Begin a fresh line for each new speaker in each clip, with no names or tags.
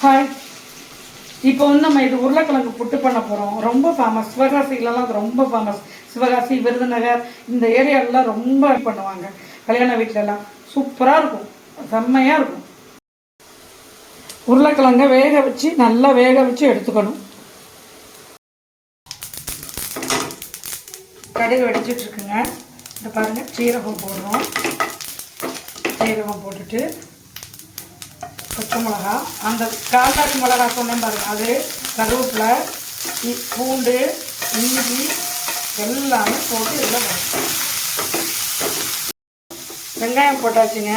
Hi, இப்போ வந்து நம்ம இது உருளைக்கிழங்கு புட்டு பண்ண போகிறோம். ரொம்ப ஃபேமஸ், சிவகாசிலலாம் அது ரொம்ப ஃபேமஸ். சிவகாசி, விருதுநகர் இந்த ஏரியாலலாம் ரொம்ப பண்ணுவாங்க. கல்யாண வீட்டிலலாம் சூப்பராக இருக்கும், செம்மையாக இருக்கும். உருளைக்கிழங்க நல்லா வேக வச்சு எடுத்துக்கணும். கடுகு வெடிச்சிட்ருக்குங்க. இந்த பாருங்கள், சீரகம் போடுறோம். சீரகம் போட்டுட்டு பச்சை மிளகா, அந்த காந்தாரி மிளகா சொன்னேன் பாருங்கள், அது கருவேப்பிலை, பூண்டு, இஞ்சி எல்லாமே போட்டு இதில் வரும். வெங்காயம் போட்டாச்சுங்க.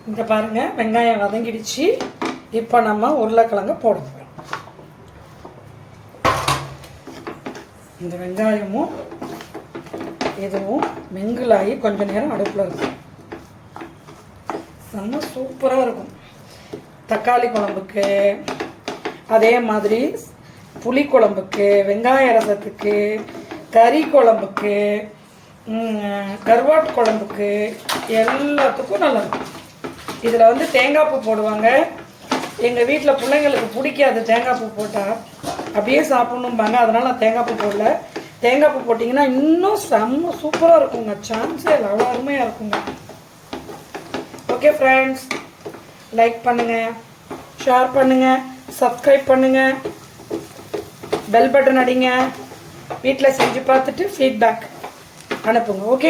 இங்கே பாருங்கள், வெங்காயம் வதங்கிடுச்சு. இப்போ நம்ம உருளைக்கிழங்கு போடுவோம். இந்த வெங்காயமும் இதுவும் மிங்கிளாகி கொஞ்ச நேரம் அடுப்பில் இருக்கும். செம்ம சூப்பராக இருக்கும். தக்காளி குழம்புக்கு, அதே மாதிரி புளி குழம்புக்கு, வெங்காய ரசத்துக்கு, கறி குழம்புக்கு, கருவாட்டு குழம்புக்கு எல்லாத்துக்கும் நல்லாயிருக்கும். இதில் வந்து தேங்காய் பூ போடுவாங்க. எங்கள் வீட்டில் பிள்ளைங்களுக்கு பிடிக்காது தேங்காய் பூ போட்டால், அப்படியே சாப்பிட்ணும்பாங்க. அதனால் நான் தேங்காய் பூ போடல. தேங்காய் பூ போட்டிங்கன்னா இன்னும் செம்ம சூப்பராக இருக்குங்க. சான்ஸே இல்லை, அவ்வளோ அருமையாக இருக்குங்க. ஓகே ஃப்ரெண்ட்ஸ், லைக் பண்ணுங்கள், ஷேர் பண்ணுங்கள், சப்ஸ்கிரைப் பண்ணுங்கள், பெல் பட்டன் அடிங்க. வீட்டில் செஞ்சு பார்த்துட்டு ஃபீட்பேக் அனுப்புங்க. ஓகே.